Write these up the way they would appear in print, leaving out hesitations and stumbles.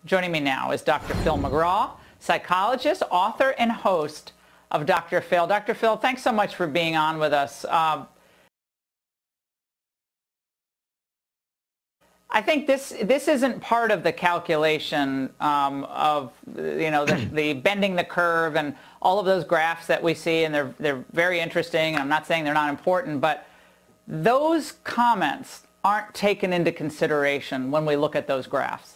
Joining me now is Dr. Phil McGraw, psychologist, author, and host of Dr. Phil. Dr. Phil, thanks so much for being on with us. I think this isn't part of the calculation of the bending the curve and all of those graphs that we see, and they're very interesting. I'm not saying they're not important, but those comments aren't taken into consideration when we look at those graphs.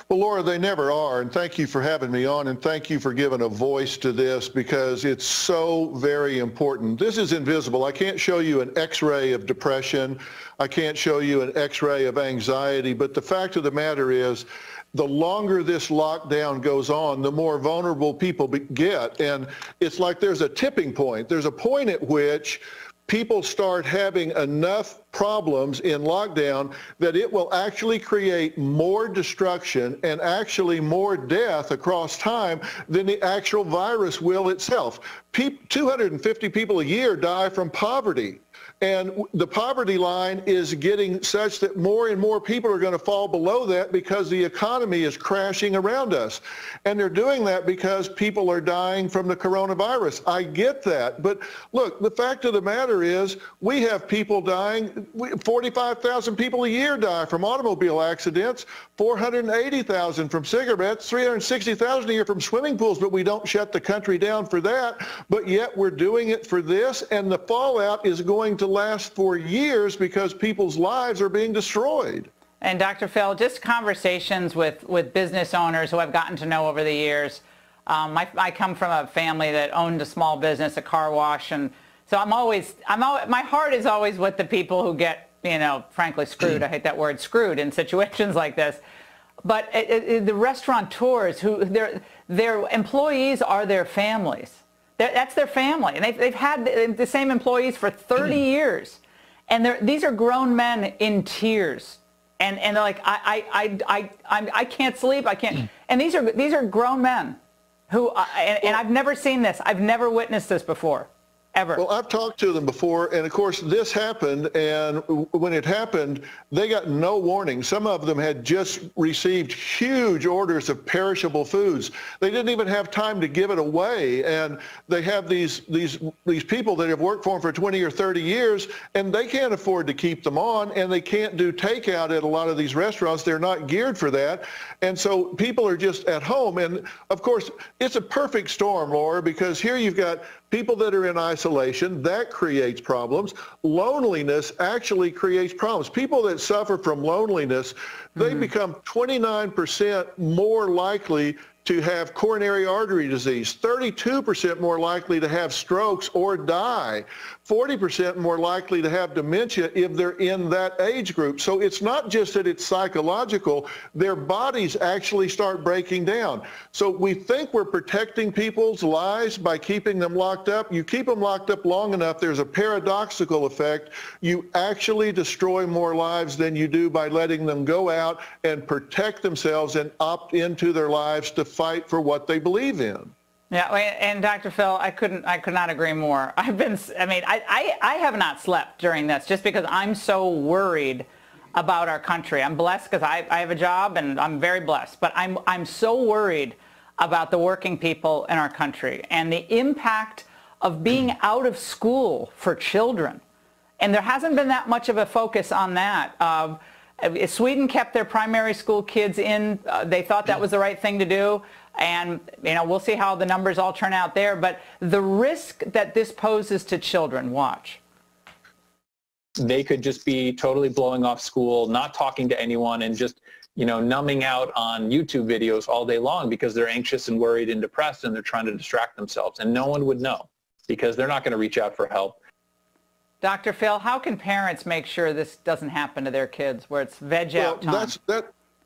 Well, Laura, they never are, and thank you for having me on, and thank you for giving a voice to this because it's so very important. This is invisible. I can't show you an X-ray of depression. I can't show you an X-ray of anxiety, but the fact of the matter is the longer this lockdown goes on, the more vulnerable people get, and it's like there's a tipping point. There's a point at which people start having enough problems in lockdown that it will actually create more destruction and actually more death across time than the actual virus will itself. 250 people a year die from poverty. And the poverty line is getting such that more and more people are going to fall below that because the economy is crashing around us. And they're doing that because people are dying from the coronavirus. I get that. But look, the fact of the matter is we have people dying. 45,000 people a year die from automobile accidents, 480,000 from cigarettes, 360,000 a year from swimming pools, but we don't shut the country down for that. But yet we're doing it for this, and the fallout is going to last for years because people's lives are being destroyed. And Dr. Phil, just conversations with business owners who I've gotten to know over the years. I come from a family that owned a small business, a car wash, and so my heart is always with the people who get, frankly, screwed. I hate that word, screwed, in situations like this. But the restaurateurs, who their employees are their families. That's their family, and they've had the same employees for 30 years, and these are grown men in tears, and they're like, I can't sleep, I can't, and these are grown men who, and I've never seen this, I've never witnessed this before. Ever. Well, I've talked to them before, and of course this happened, and when it happened, they got no warning. Some of them had just received huge orders of perishable foods. They didn't even have time to give it away, and they have these people that have worked for them for 20 or 30 years, and they can't afford to keep them on, and they can't do takeout at a lot of these restaurants. They're not geared for that, and so people are just at home, and of course, it's a perfect storm, Laura, because here you've got people that are in isolation, that creates problems. Loneliness actually creates problems. People that suffer from loneliness, they become 29% more likely to have coronary artery disease, 32% more likely to have strokes or die, 40% more likely to have dementia if they're in that age group. So it's not just that it's psychological, their bodies actually start breaking down. So we think we're protecting people's lives by keeping them locked up. You keep them locked up long enough, there's a paradoxical effect. You actually destroy more lives than you do by letting them go out and protect themselves and opt into their lives to fight for what they believe in. Yeah, and Dr. Phil, I could not agree more. I have not slept during this just because I'm so worried about our country. I'm blessed because I have a job and I'm very blessed, but I'm so worried about the working people in our country and the impact of being out of school for children. And there hasn't been that much of a focus on that. Sweden kept their primary school kids in. They thought that was the right thing to do. And, we'll see how the numbers all turn out there. But the risk that this poses to children, watch. They could just be totally blowing off school, not talking to anyone, and just, numbing out on YouTube videos all day long because they're anxious and worried and depressed and they're trying to distract themselves. And no one would know because they're not going to reach out for help. Dr. Phil, how can parents make sure this doesn't happen to their kids where it's veg out time?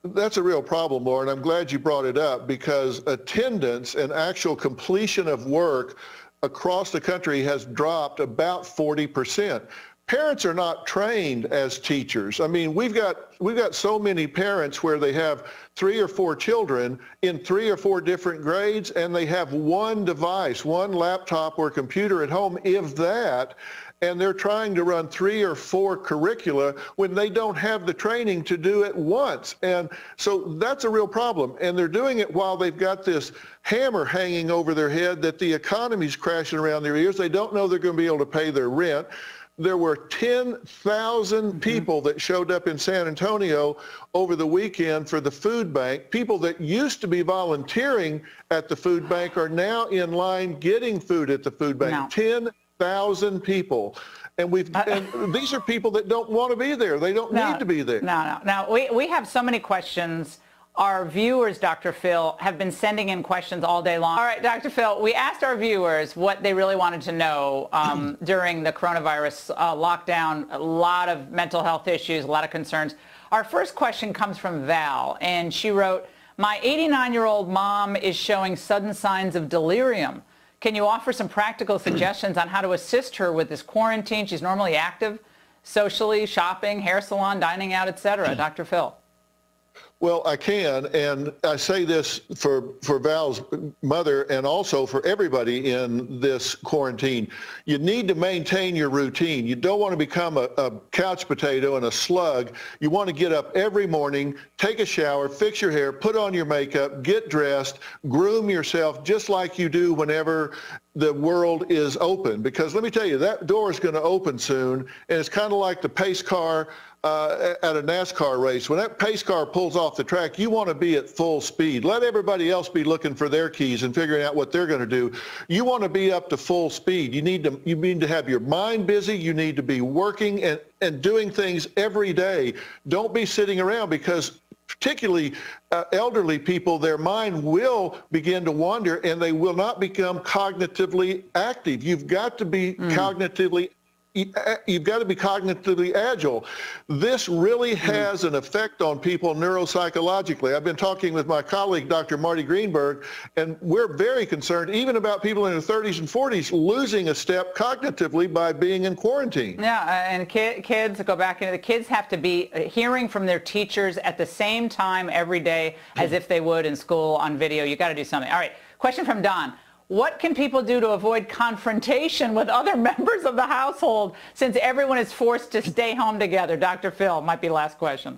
That's a real problem, Laura, and I'm glad you brought it up because attendance and actual completion of work across the country has dropped about 40%. parents are not trained as teachers. I mean, we've got so many parents where they have 3 or 4 children in 3 or 4 different grades, and they have one device, one laptop or computer at home, if that, and they're trying to run 3 or 4 curricula when they don't have the training to do it once. And so that's a real problem. And they're doing it while they've got this hammer hanging over their head that the economy's crashing around their ears. They don't know they're going to be able to pay their rent. There were 10,000 people that showed up in San Antonio over the weekend for the food bank. People that used to be volunteering at the food bank are now in line getting food at the food bank. No. 10,000 people. And these are people that don't want to be there. They don't need to be there. No. Now, we have so many questions. Our viewers, Dr. Phil, have been sending in questions all day long. All right, Dr. Phil, we asked our viewers what they really wanted to know during the coronavirus lockdown. A lot of mental health issues, a lot of concerns. Our first question comes from Val, and she wrote, "My 89-year-old mom is showing sudden signs of delirium. Can you offer some practical suggestions on how to assist her with this quarantine? She's normally active socially, shopping, hair salon, dining out, etc." Dr. Phil. Well, I can, and I say this for Val's mother and also for everybody in this quarantine. You need to maintain your routine. You don't want to become a couch potato and a slug. You want to get up every morning, take a shower, fix your hair, put on your makeup, get dressed, groom yourself just like you do whenever the world is open. Because let me tell you, that door is going to open soon, and it's kind of like the pace car at a NASCAR race. When that pace car pulls off the track, you want to be at full speed. Let everybody else be looking for their keys and figuring out what they're going to do. You want to be up to full speed. You need to have your mind busy. You need to be working and doing things every day. Don't be sitting around, because particularly elderly people, their mind will begin to wander and they will not become cognitively active. You've got to be cognitively agile. This really has an effect on people neuropsychologically. I've been talking with my colleague, Dr. Marty Greenberg, and we're very concerned even about people in their 30s and 40s losing a step cognitively by being in quarantine. Yeah, and kids, go back into the kids have to be hearing from their teachers at the same time every day as if they would in school on video. You got to do something. All right, question from Don. What can people do to avoid confrontation with other members of the household since everyone is forced to stay home together? Dr. Phil, might be last question.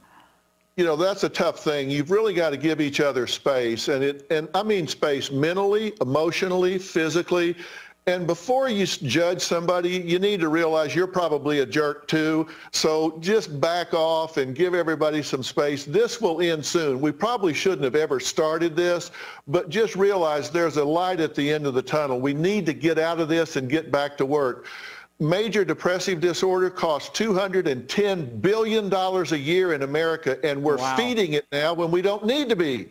You know, that's a tough thing. You've really got to give each other space, and I mean space mentally, emotionally, physically. And before you judge somebody, you need to realize you're probably a jerk too. So just back off and give everybody some space. This will end soon. We probably shouldn't have ever started this, but just realize there's a light at the end of the tunnel. We need to get out of this and get back to work. Major depressive disorder costs $210 billion a year in America, and we're feeding it now when we don't need to be.